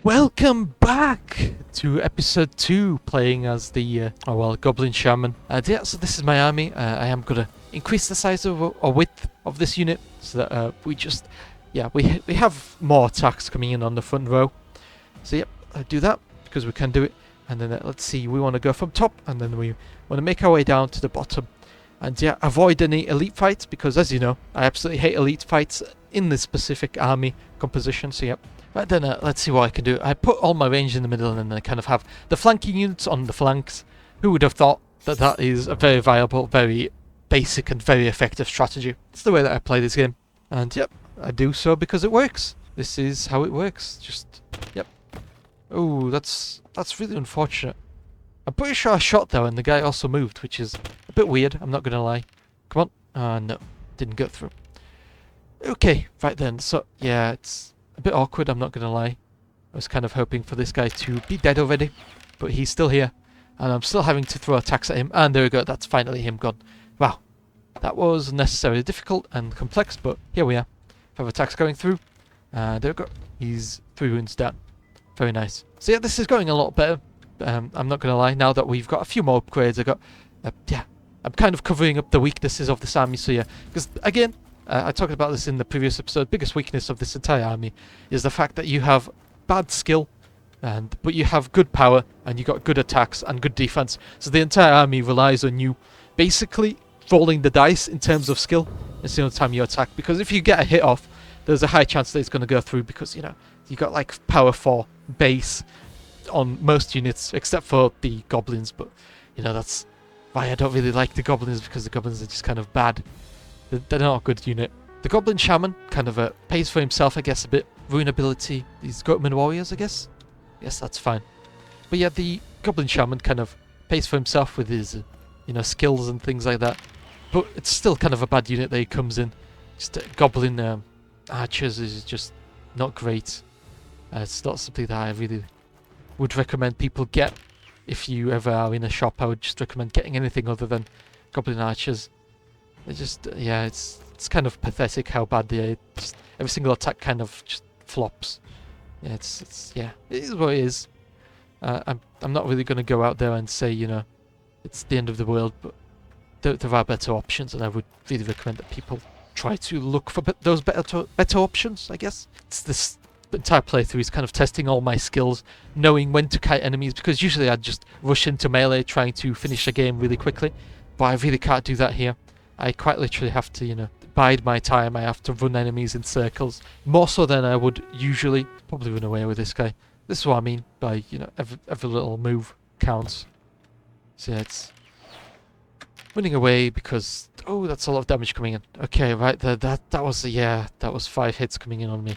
Welcome back to episode 2, playing as the, Goblin Shaman. So this is my army. I am going to increase the size of or width of this unit so that we have more attacks coming in on the front row. So yep, I do that because we can do it. And then let's see, we want to go from top and then we want to make our way down to the bottom. And yeah, avoid any elite fights because, as you know, I absolutely hate elite fights in this specific army composition. So yep. Right then, let's see what I can do. I put all my range in the middle and then I kind of have the flanking units on the flanks. Who would have thought that that is a very viable, very basic and very effective strategy. It's the way that I play this game. And yep, I do so because it works. This is how it works. Just, yep. Oh, that's really unfortunate. I'm pretty sure I shot though and the guy also moved, which is a bit weird, I'm not going to lie. Come on. No, didn't go through. Okay, right then. So, yeah, it's a bit awkward, I'm not going to lie. I was kind of hoping for this guy to be dead already, but he's still here. And I'm still having to throw attacks at him. And there we go, that's finally him gone. Wow. That was unnecessarily difficult and complex, but here we are. 5 attacks going through. There we go. He's 3 wounds down. Very nice. So yeah, this is going a lot better. I'm not going to lie, now that we've got a few more upgrades, I'm kind of covering up the weaknesses of this army, so yeah. Because again, I talked about this in the previous episode. Biggest weakness of this entire army is the fact that you have bad skill, but you have good power and you got good attacks and good defense. So the entire army relies on you basically rolling the dice in terms of skill. It's the only time you attack, because if you get a hit off, there's a high chance that it's going to go through because you got like power 4 base on most units except for the goblins. But that's why I don't really like the goblins, because the goblins are just kind of bad. They're not a good unit. The Goblin Shaman kind of pays for himself, I guess, a bit. Rune ability. These Goatman Warriors, I guess. Yes, that's fine. But yeah, the Goblin Shaman kind of pays for himself with his, skills and things like that. But it's still kind of a bad unit that he comes in. Just Goblin Archers is just not great. It's not something that I really would recommend people get. If you ever are in a shop, I would just recommend getting anything other than Goblin Archers. It's kind of pathetic how bad they are. Just every single attack kind of just flops. Yeah, it is what it is. I'm not really going to go out there and say it's the end of the world, but there are better options, and I would really recommend that people try to look for those better options. I guess it's this entire playthrough is kind of testing all my skills, knowing when to kite enemies, because usually I'd just rush into melee trying to finish a game really quickly, but I really can't do that here. I quite literally have to, bide my time. I have to run enemies in circles. More so than I would usually. Probably run away with this guy. This is what I mean by, every little move counts. So yeah, it's running away because, oh, that's a lot of damage coming in. Okay, right there, that was 5 hits coming in on me.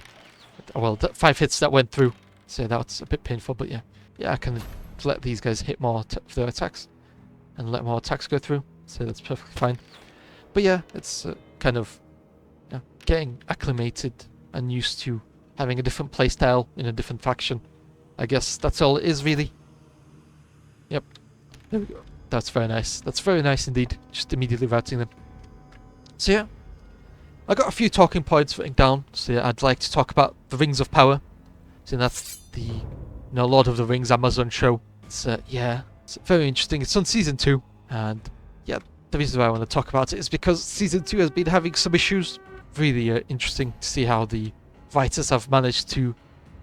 Well, 5 hits that went through. So that's a bit painful, but yeah. Yeah, I can let these guys hit more for their attacks. And let more attacks go through. So that's perfectly fine. But yeah, it's kind of getting acclimated and used to having a different playstyle in a different faction. I guess that's all it is, really. Yep. There we go. That's very nice. That's very nice indeed. Just immediately routing them. So yeah, I got a few talking points written down. So yeah, I'd like to talk about the Rings of Power. So that's the Lord of the Rings Amazon show. It's it's very interesting. It's on season 2, and yeah. The reason why I want to talk about it is because Season 2 has been having some issues. Really interesting to see how the writers have managed to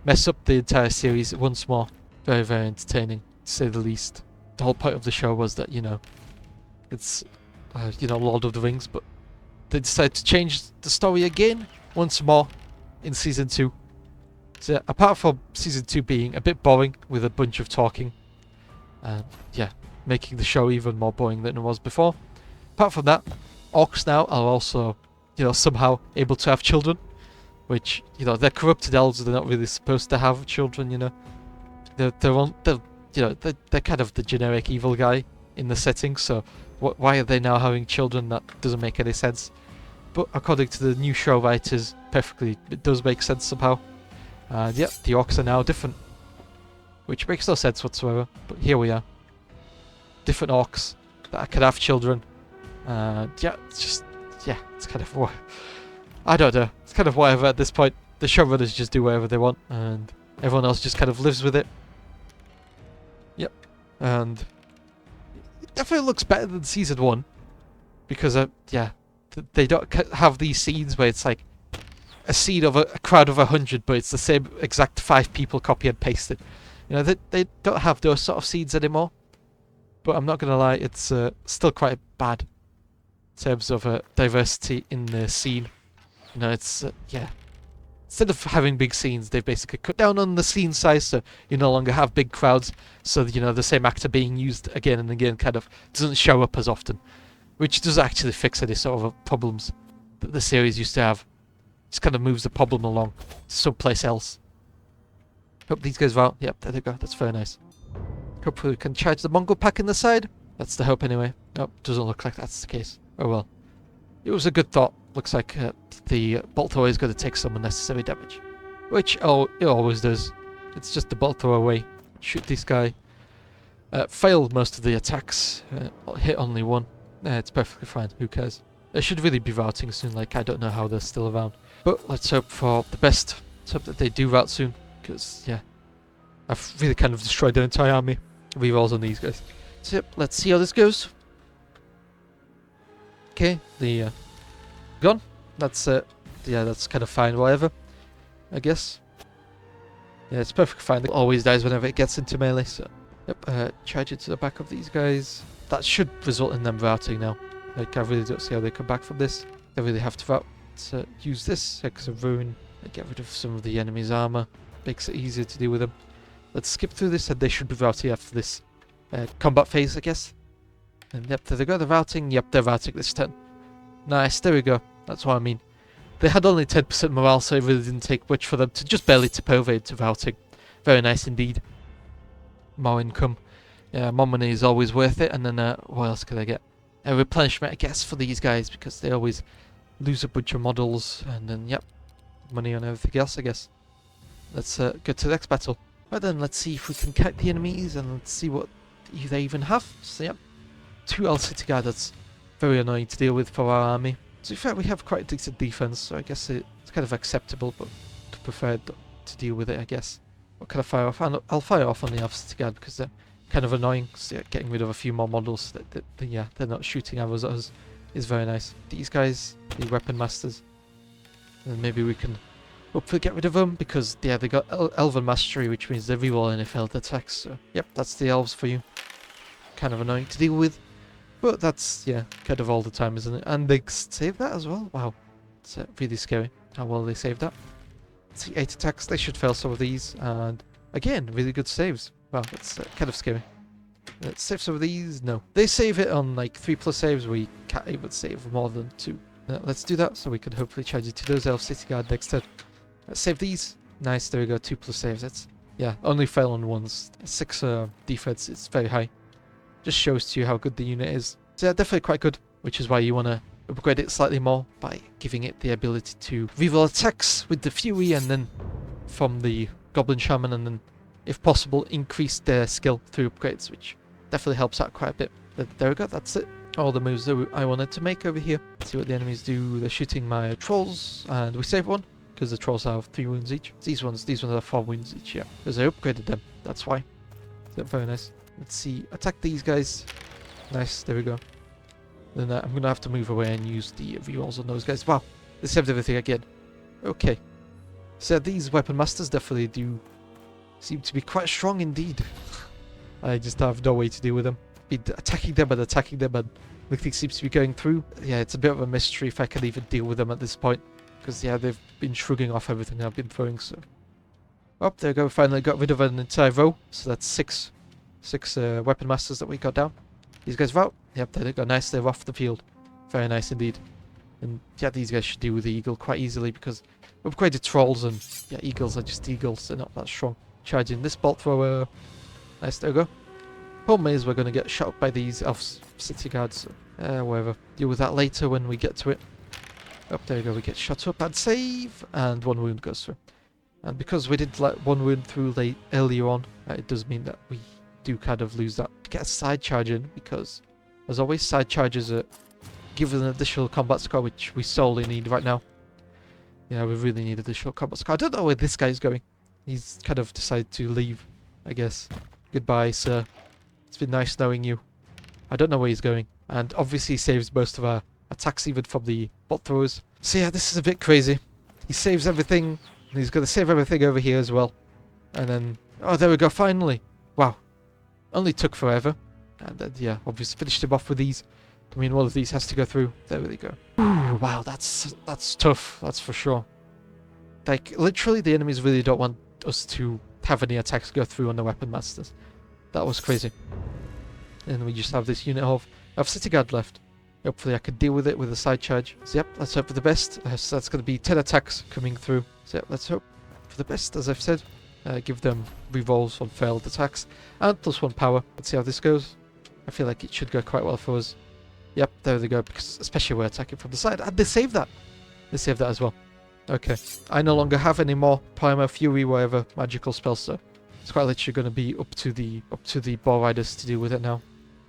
mess up the entire series once more. Very, very entertaining, to say the least. The whole point of the show was that, it's, Lord of the Rings, but they decided to change the story again, once more, in Season 2. So, apart from Season 2 being a bit boring, with a bunch of talking, making the show even more boring than it was before. Apart from that, orcs now are also, somehow able to have children, which, they're corrupted elves. They're not really supposed to have children. They're kind of the generic evil guy in the setting. So why are they now having children? That doesn't make any sense. But according to the new show writers, it does make sense somehow. And yeah, the orcs are now different, which makes no sense whatsoever. But here we are, different orcs that can have children. It's kind of I don't know. It's kind of whatever at this point. The showrunners just do whatever they want, and Everyone else just kind of lives with it. Yep. And it definitely looks better than Season 1. Because, yeah, they don't have these scenes where it's like a scene of a crowd of 100, but it's the same exact 5 people copy and pasted. You know, they don't have those sort of scenes anymore. But I'm not going to lie, it's still quite bad in terms of diversity in the scene. You know, it's, yeah. Instead of having big scenes, they've basically cut down on the scene size, so you no longer have big crowds. So, you know, the same actor being used again and again kind of doesn't show up as often. Which does actually fix any sort of problems that the series used to have. Just kind of moves the problem along to someplace else. Hope these guys are out. Yep, there they go. That's very nice. Hopefully we can charge the Mongol pack in the side. That's the hope anyway. Nope, doesn't look like that's the case. Oh well. It was a good thought. Looks like the bolt thrower is going to take some unnecessary damage. Which, oh, it always does. It's just the bolt thrower away. Shoot this guy. Failed most of the attacks. Hit only one. It's perfectly fine. Who cares? They should really be routing soon. Like, I don't know how they're still around. But let's hope for the best. Let's hope that they do route soon. Because, yeah. I've really kind of destroyed their entire army. Rerolls on these guys. So, yep, let's see how this goes. Okay, the gone. That's yeah, that's kind of fine. Whatever, I guess. Yeah, it's perfectly fine. It always dies whenever it gets into melee. So, yep. Charge it to the back of these guys. That should result in them routing now. Like, I really don't see how they come back from this. They really have to route. So use this Hex of Ruin and get rid of some of the enemy's armor. Makes it easier to deal with them. Let's skip through this, and they should be routing after this combat phase, I guess. And yep, there they go. They're routing. Yep, they're routing this turn. Nice, there we go. That's what I mean. They had only 10% morale, so it really didn't take much for them to just barely tip over into routing. Very nice indeed. More income. Yeah, more money is always worth it. And then, what else could I get? A replenishment, I guess, for these guys, because they always lose a bunch of models. And then, yep, money on everything else, I guess. Let's go to the next battle. Right then, let's see if we can catch the enemies, and let's see what they even have. So, yep, 2 L City Guard. That's very annoying to deal with for our army. To be fair, we have quite a decent defense, so I guess it's kind of acceptable, but I prefer to deal with it, I guess. What can I fire off? I'll fire off on the Alpha City Guard because they're kind of annoying. So, yeah, getting rid of a few more models yeah, they're not shooting arrows at us is very nice. These guys, the Weapon Masters, and maybe we can hopefully get rid of them because, yeah, they got Elven Mastery, which means they reroll any failed attacks. So, yep, that's the elves for you. Kind of annoying to deal with. But that's, yeah, kind of all the time, isn't it? And they save that as well? Wow. It's really scary how well they saved that. Let's see, 8 attacks. They should fail some of these. And, again, really good saves. Wow, that's kind of scary. Let's save some of these. No. They save it on, like, 3+ saves. We can't even save more than 2. Let's do that so we can hopefully charge it to those Elf City Guard next turn. Let's save these. Nice, there we go. 2+ saves. That's, yeah, only fail on ones. 6 defense. It's very high. Just shows to you how good the unit is. So yeah, definitely quite good, which is why you want to upgrade it slightly more by giving it the ability to reroll attacks with the Fury and then from the Goblin Shaman, and then, if possible, increase their skill through upgrades, which definitely helps out quite a bit. But there we go, that's it. All the moves that I wanted to make over here. Let's see what the enemies do. They're shooting my trolls, and we save one, because the trolls have 3 wounds each. These ones are 4 wounds each, yeah. Because I upgraded them, that's why. So very nice. Let's see, attack these guys. Nice, there we go. Then I'm going to have to move away and use the rerolls on those guys. Wow, they saved everything again. Okay. So these Weapon Masters definitely do seem to be quite strong indeed. I just have no way to deal with them. Be attacking them, and nothing seems to be going through. Yeah, it's a bit of a mystery if I can even deal with them at this point. Because, yeah, they've been shrugging off everything I've been throwing, so... Oh, there we go, finally got rid of an entire row. So that's 6 Weapon Masters that we got down. These guys are out. Yep, there they go. Nice, they're off the field. Very nice indeed. And yeah, these guys should deal with the eagle quite easily because upgraded trolls and yeah, eagles are just eagles. They're not that strong. Charging this bolt thrower. Nice, there we go. Problem is we're going to get shot up by these Elf City Guards. So, whatever. Deal with that later when we get to it. Oh, there we go. We get shot up and save. And 1 wound goes through. And because we did let 1 wound through earlier on, it does mean that we do kind of lose that. Get a side charge in because, as always, side charges give us an additional combat score, which we solely need right now. Yeah, we really need additional combat score. I don't know where this guy's going. He's kind of decided to leave, I guess. Goodbye, sir. It's been nice knowing you. I don't know where he's going. And obviously he saves most of our attacks even from the bot throwers. So yeah, this is a bit crazy. He saves everything. And he's going to save everything over here as well. And then... Oh, there we go, finally. Wow. Only took forever. And then, yeah, obviously finished him off with these. I mean, one of these has to go through. There we go. Ooh, wow, that's tough. That's for sure. Like, literally, the enemies really don't want us to have any attacks go through on the weapon masters. That was crazy. And we just have this unit of City Guard left. Hopefully I can deal with it with a side charge. So yep, let's hope for the best. So that's going to be 10 attacks coming through. So yep, let's hope for the best, as I've said. Give them rerolls on failed attacks. And +1 power. Let's see how this goes. I feel like it should go quite well for us. Yep, there they go, because especially we're attacking from the side. And they saved that. They saved that as well. Okay. I no longer have any more Primal Fury, whatever magical spells, so it's quite literally going to be up to the Boar Riders to deal with it now.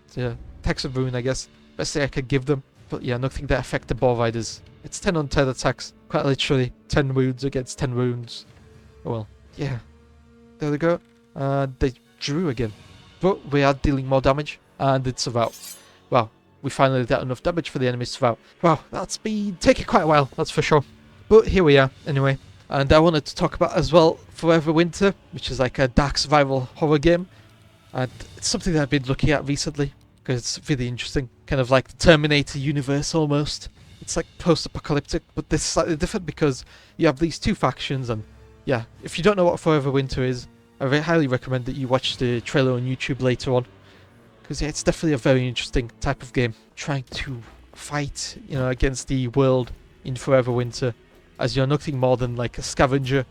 So yeah, Text of Ruin, I guess. Best thing I could give them. But yeah, nothing that affect the Boar Riders. It's 10 on 10 attacks. Quite literally 10 wounds against 10 wounds. Oh well. Yeah. There they go. They drew again. But we are dealing more damage. And it's about... Wow. We finally did enough damage for the enemies to survive. Wow, that's been taking quite a while, that's for sure. But here we are, anyway. And I wanted to talk about as well Forever Winter, which is like a dark survival horror game. And it's something that I've been looking at recently, because it's really interesting. Kind of like the Terminator universe almost. It's like post-apocalyptic, but this is slightly different because you have these two factions. And yeah, if you don't know what Forever Winter is, I highly recommend that you watch the trailer on YouTube later on. Because yeah, it's definitely a very interesting type of game. Trying to fight, you know, against the world in Forever Winter. As you're nothing more than like a scavenger.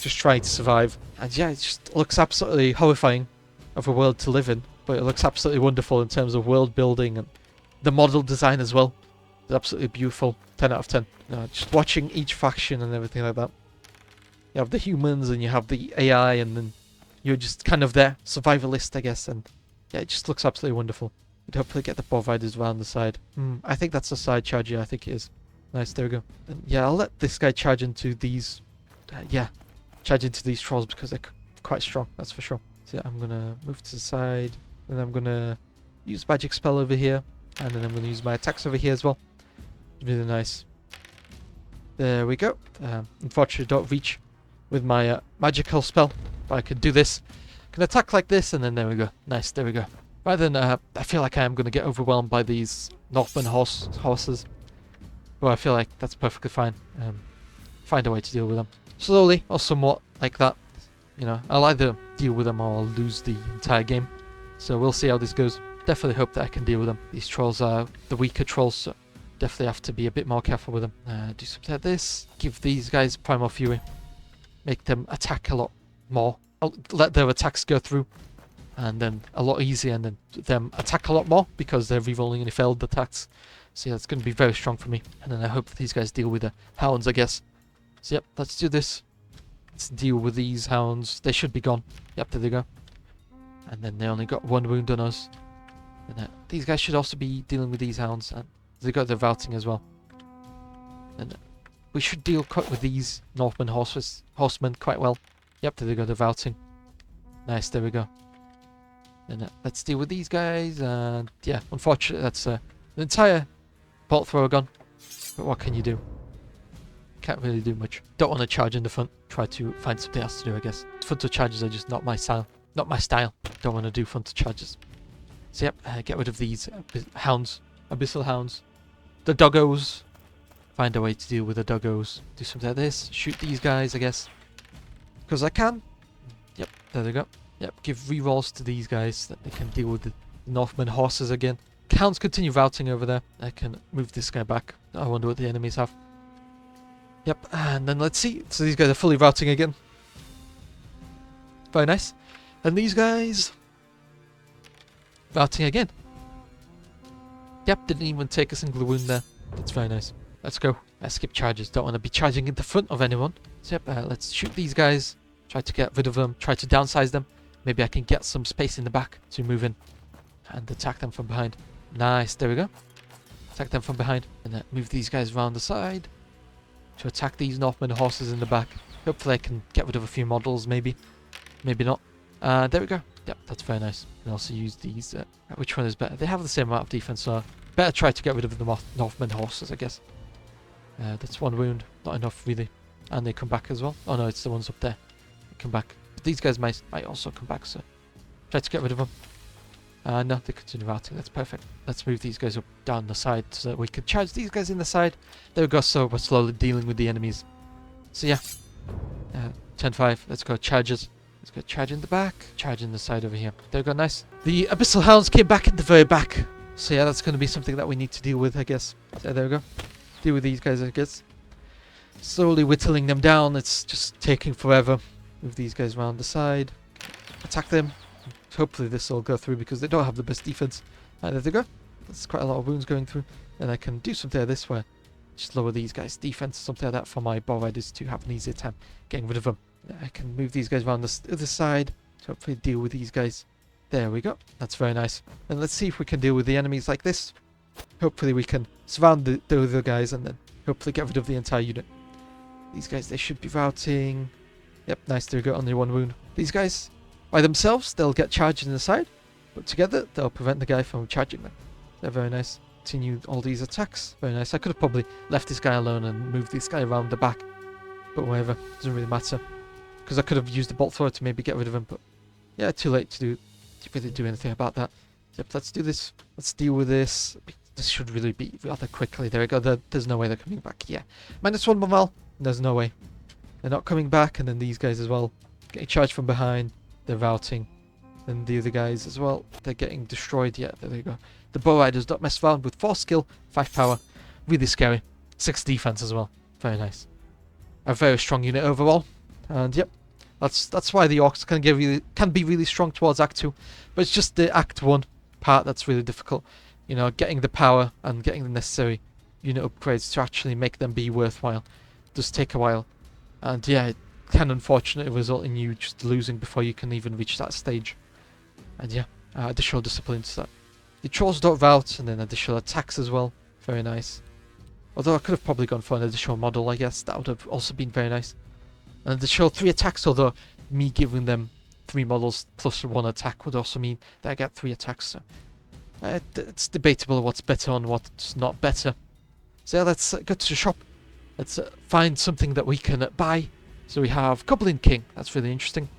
Just trying to survive. And yeah, it just looks absolutely horrifying of a world to live in. But it looks absolutely wonderful in terms of world building and the model design as well. It's absolutely beautiful. 10 out of 10. You know, just watching each faction and everything like that. You have the humans and you have the AI and then you're just kind of there. Survivalist, I guess. And yeah, it just looks absolutely wonderful. We'd hopefully get the Boar Riders around the side. I think that's a side charge, yeah, I think it is. Nice, there we go. And yeah, I'll let this guy charge into these... charge into these trolls because they're quite strong, that's for sure. So yeah, I'm going to move to the side. And I'm going to use magic spell over here. And then I'm going to use my attacks over here as well. Really nice. There we go. Unfortunately, don't reach with my magical spell. But I can do this. I can attack like this, and then there we go. Nice, there we go. Right then, I feel like I am going to get overwhelmed by these Northman horses. Well, I feel like that's perfectly fine. Find a way to deal with them. Slowly, or somewhat like that. You know, I'll either deal with them or I'll lose the entire game. So we'll see how this goes. Definitely hope that I can deal with them. These trolls are the weaker trolls, so definitely have to be a bit more careful with them. Do something like this. Give these guys Primal Fury. Make them attack a lot more. I'll let their attacks go through. And then a lot easier, and then them attack a lot more because they're rerolling any failed attacks. So yeah, it's going to be very strong for me. And then I hope these guys deal with the hounds, I guess. So yep, let's do this. Let's deal with these hounds. They should be gone. Yep, there they go. And then they only got 1 wound on us. And these guys should also be dealing with these hounds. And they got their routing as well. And we should deal with these Northman horsemen quite well. Yep, there they go, the routing. Nice, there we go. And let's deal with these guys. And yeah, unfortunately, that's the entire bolt thrower gone. But what can you do? Can't really do much. Don't want to charge in the front. Try to find something else to do, I guess. Frontal charges are just not my style. Not my style. Don't want to do frontal charges. So yep, get rid of these hounds. Abyssal hounds. The doggos. Find a way to deal with the doggos. Do something like this. Shoot these guys, I guess. Because I can. Yep, there they go. Yep, give rerolls to these guys so that they can deal with the Northman horses again. Hounds continue routing over there. I can move this guy back. I wonder what the enemies have. Yep, and then let's see. So these guys are fully routing again. Very nice. And these guys... routing again. Yep, didn't even take a single wound there. That's very nice. Let's go. I skip charges. Don't want to be charging in the front of anyone. So yep, let's shoot these guys. Try to get rid of them. Try to downsize them. Maybe I can get some space in the back to move in. And attack them from behind. Nice, there we go. Attack them from behind. And then move these guys around the side. To attack these Northman horses in the back. Hopefully I can get rid of a few models, maybe. Maybe not. There we go. Yep, that's very nice. You can also use these. Which one is better? They have the same amount of defense, so better try to get rid of the Northman horses, I guess. That's one wound. Not enough, really. And they come back as well. Oh no, it's the ones up there. They come back. But these guys might also come back, so try to get rid of them. No, they continue routing. That's perfect. Let's move these guys up down the side so that we can charge these guys in the side. There we go, so we're slowly dealing with the enemies. So yeah. 10-5. Let's go charges. Let's go charge in the back. Charge in the side over here. There we go, nice. The Abyssal Hounds came back in the very back. So yeah, that's going to be something that we need to deal with, I guess. So there we go. Deal with these guys, I guess. Slowly whittling them down. It's just taking forever. Move these guys around the side. Attack them. Hopefully this will go through because they don't have the best defense. There they go. That's quite a lot of wounds going through. And I can do something like this where just lower these guys' defense, something like that for my bow riders to have an easier time getting rid of them. I can move these guys around the other side to hopefully deal with these guys. There we go. That's very nice. And let's see if we can deal with the enemies like this. Hopefully we can surround the other guys and then hopefully get rid of the entire unit. These guys, they should be routing. Yep, nice. There we go. Only one wound. These guys, by themselves, they'll get charged in the side. But together, they'll prevent the guy from charging them. They're very nice. Continue all these attacks. Very nice. I could have probably left this guy alone and moved this guy around the back. But whatever. Doesn't really matter. Because I could have used the bolt thrower to maybe get rid of him. But yeah, too late to really do anything about that. Yep, let's do this. Let's deal with this. This should really be rather quickly. There we go. There's no way they're coming back. Yeah. -1 morale. There's no way. They're not coming back. And then these guys as well. Getting charged from behind. They're routing. And the other guys as well. They're getting destroyed. Yeah, there you go. The bow riders don't mess around with 4 skill, 5 power. Really scary. 6 defense as well. Very nice. A very strong unit overall. And yep. That's why the orcs can be really strong towards Act 2. But it's just the Act 1 part that's really difficult. You know, getting the power and getting the necessary unit upgrades to actually make them be worthwhile does take a while. And yeah, it can unfortunately result in you just losing before you can even reach that stage. And yeah, additional disciplines that the trolls don't rout, and then additional attacks as well. Very nice. Although I could have probably gone for an additional model, I guess. That would have also been very nice. And additional 3 attacks, although me giving them 3 models plus 1 attack would also mean that I get 3 attacks. So it's debatable what's better and what's not better. So yeah, let's go to the shop. Let's find something that we can buy. So we have Goblin King. That's really interesting.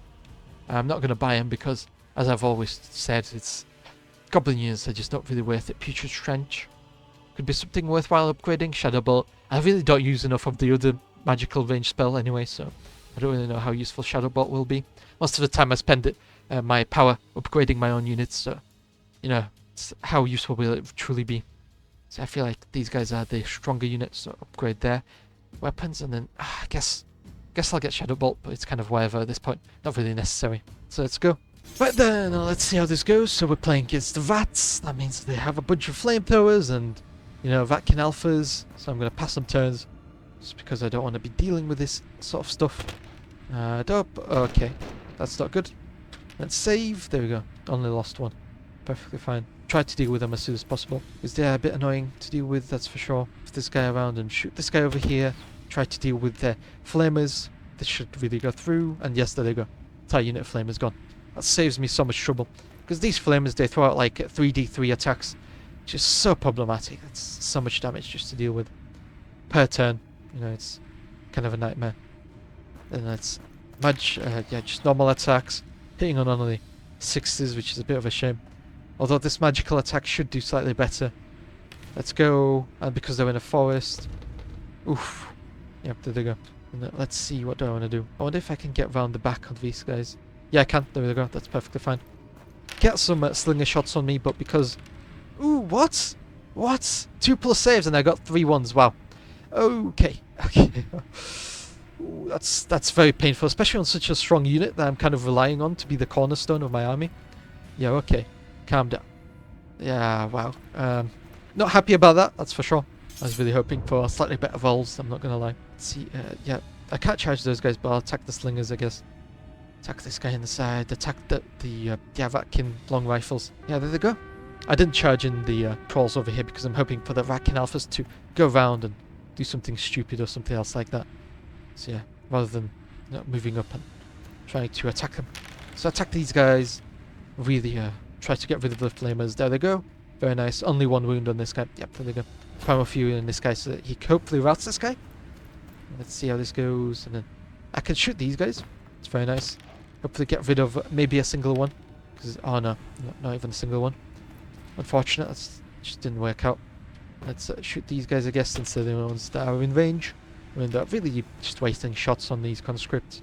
I'm not going to buy him because, as I've always said, it's Goblin units are just not really worth it. Putrid Trench could be something worthwhile upgrading. Shadow Bolt. I really don't use enough of the other magical range spell anyway, so I don't really know how useful Shadow Bolt will be. Most of the time I spend it my power upgrading my own units, so you know, how useful will it truly be? So I feel like these guys are the stronger units, so upgrade their weapons, and then I guess I'll get Shadow Bolt, but it's kind of whatever at this point. Not really necessary. So let's go. Right then, let's see how this goes. So we're playing against the Rats. That means they have a bunch of flamethrowers and, you know, Vatkin Alphas. So I'm going to pass some turns, just because I don't want to be dealing with this sort of stuff. Dope. Okay, that's not good. Let's save. There we go. Only lost 1. Perfectly fine. Try to deal with them as soon as possible, because they're a bit annoying to deal with, that's for sure. Put this guy around and shoot this guy over here. Try to deal with their flamers. This should really go through. And yes, there they go. Entire unit of flamers gone. That saves me so much trouble. Because these flamers, they throw out like 3d3 attacks. Which is so problematic. It's so much damage just to deal with. Per turn. You know, it's kind of a nightmare. Then let's yeah, just normal attacks. Hitting on only 6s, which is a bit of a shame. Although this magical attack should do slightly better. Let's go. And because they're in a forest. Oof. Yep, there they go. And let's see, what do I want to do? I wonder if I can get round the back of these guys. Yeah, I can. There we go. That's perfectly fine. Get some slinger shots on me, but because... Ooh, what? What? 2+ saves and I got 3 ones. Wow. Okay. Okay. Ooh, that's very painful, especially on such a strong unit that I'm kind of relying on to be the cornerstone of my army. Yeah, okay. Calm down. Yeah, wow. Not happy about that, that's for sure. I was really hoping for slightly better rolls, I'm not gonna lie. Let's see, yeah. I can't charge those guys, but I'll attack the slingers, I guess. Attack this guy in the side. Attack the Vatkin long rifles. Yeah, there they go. I didn't charge in the trolls over here because I'm hoping for the Vatkin alphas to go around and do something stupid or something else like that. So yeah, rather than moving up and trying to attack them. So attack these guys. Really try to get rid of the flamers. There they go. Very nice. Only one wound on this guy. Yep, there they go. Primal Fury on this guy so that he hopefully routs this guy. Let's see how this goes. And then I can shoot these guys. It's very nice. Hopefully get rid of maybe a single one. Oh no, not even a single one. Unfortunate. That just didn't work out. Let's shoot these guys, I guess, instead of the ones that are in range. I mean, they're really just wasting shots on these conscripts.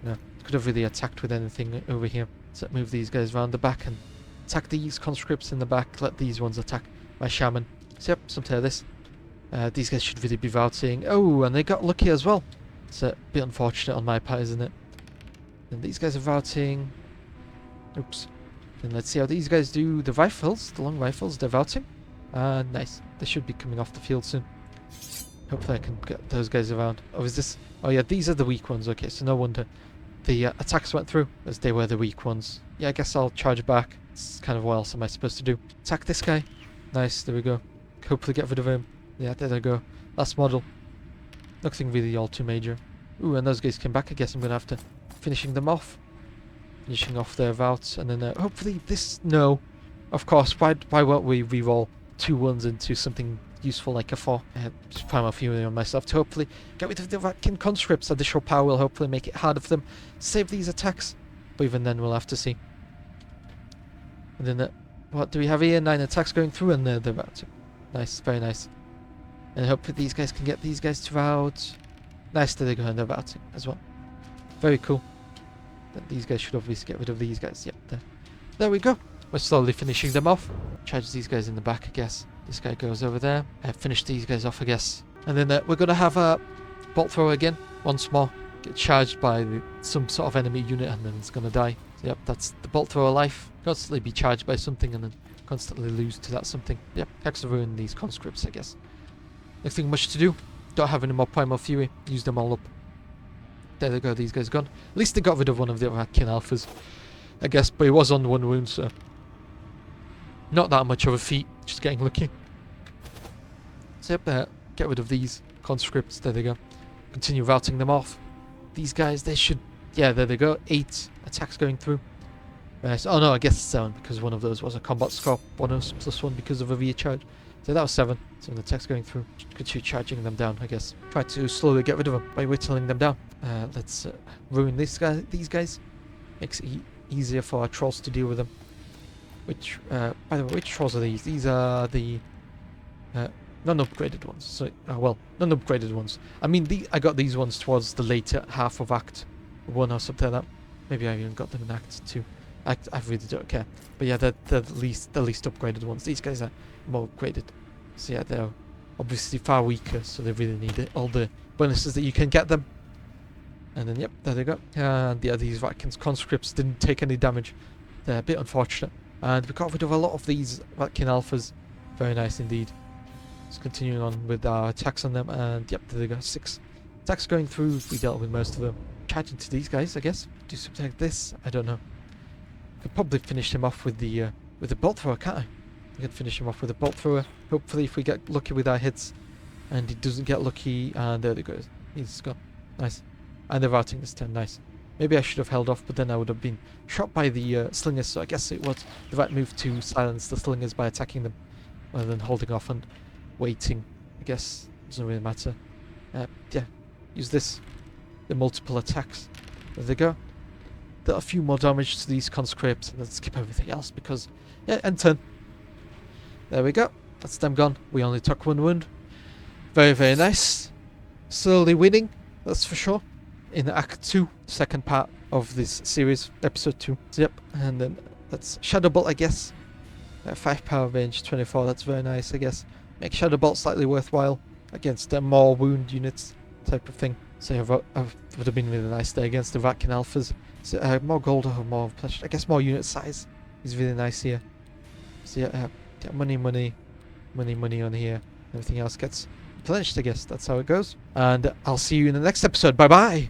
Could have really attacked with anything over here. So move these guys around the back and attack these conscripts in the back. Let these ones attack my shaman. So yep, some of this. These guys should really be routing. Oh, and they got lucky as well. It's a bit unfortunate on my part, isn't it? And these guys are routing. Oops. And let's see how these guys do. The rifles, the long rifles, they're routing. Nice. They should be coming off the field soon. Hopefully I can get those guys around. Oh, is this? Oh yeah, these are the weak ones. Okay, so no wonder the attacks went through, as they were the weak ones. Yeah, I guess I'll charge back. It's kind of what else am I supposed to do? Attack this guy. Nice, there we go. Hopefully get rid of him. Yeah, there they go. Last model. Nothing really all too major. Ooh, and those guys came back. I guess I'm going to have to finishing them off. Finishing off their routes, and then hopefully this... No. Of course, why won't we re-roll 2 ones into something useful like a 4? Just Primal Fury on myself to hopefully get rid of the Ratkin conscripts. Additional power will hopefully make it harder for them to save these attacks. But even then, we'll have to see. And then, what do we have here? 9 attacks going through, and they're routing. Nice, very nice. And I hope that these guys can get these guys to rout. Nice that they go and they're routing as well. Very cool. These guys should obviously get rid of these guys. Yep, there we go. We're slowly finishing them off. Charge these guys in the back, I guess. This guy goes over there. Finish these guys off, I guess. And then we're going to have a bolt thrower again. Once more. Get charged by some sort of enemy unit and then it's going to die. So, yep, that's the bolt thrower life. Constantly be charged by something and then constantly lose to that something. Yep, Hex of Ruin these conscripts, I guess. Nothing much to do. Don't have any more Primal Fury. Use them all up. There they go, these guys gone. At least they got rid of one of the other kin alphas, I guess, but he was on 1 wound, so not that much of a feat, just getting lucky. So yep, get rid of these conscripts, there they go. Continue routing them off. These guys, they should, yeah, there they go, 8 attacks going through. Nice. Oh no, I guess 7, because one of those was a combat score bonus, +1 because of a recharge. So that was 7, 7 attacks going through. Continue charging them down, I guess. Try to slowly get rid of them by whittling them down. Let's ruin these guys. Makes it easier for our trolls to deal with them. Which, by the way, which trolls are these? These are the non-upgraded ones. So, well, non-upgraded ones. I mean, I got these ones towards the later half of Act 1 or something like that. Maybe I even got them in Act 2. I really don't care. But yeah, they're the least upgraded ones. These guys are more upgraded. So yeah, they're obviously far weaker, so they really need it. All the bonuses that you can get them. And then, yep, there they go. And yeah, these Ratkin's conscripts didn't take any damage. They're a bit unfortunate. And we got rid of a lot of these Ratkin alphas. Very nice indeed. Just continuing on with our attacks on them. And yep, there they go. 6 attacks going through. We dealt with most of them. Charging to these guys, I guess. Do something like this. I don't know. Could probably finish him off with the bolt thrower, can't I? I could finish him off with a bolt thrower. Hopefully, if we get lucky with our hits, and he doesn't get lucky, and there he goes. He's gone. Nice. And they're routing this turn. Nice. Maybe I should have held off, but then I would have been shot by the slingers. So I guess it was the right move to silence the slingers by attacking them, rather than holding off and waiting. I guess doesn't really matter. Yeah. Use this. The multiple attacks. There they go. A few more damage to these conscripts, and then skip everything else because, yeah, end turn. There we go. That's them gone. We only took 1 wound. Very, very nice. Slowly winning, that's for sure. In Act 2, second part of this series, episode 2. So, yep, and then that's Shadow Bolt, I guess. 5 power range, 24. That's very nice, I guess. Make Shadow Bolt slightly worthwhile against more wound units, type of thing. So yeah, would have been really nice there against the Ratkin alphas. So, more gold or more pleasure. I guess more unit size is really nice here. So yeah, money on here. Everything else gets replenished, I guess. That's how it goes. And I'll see you in the next episode. Bye bye!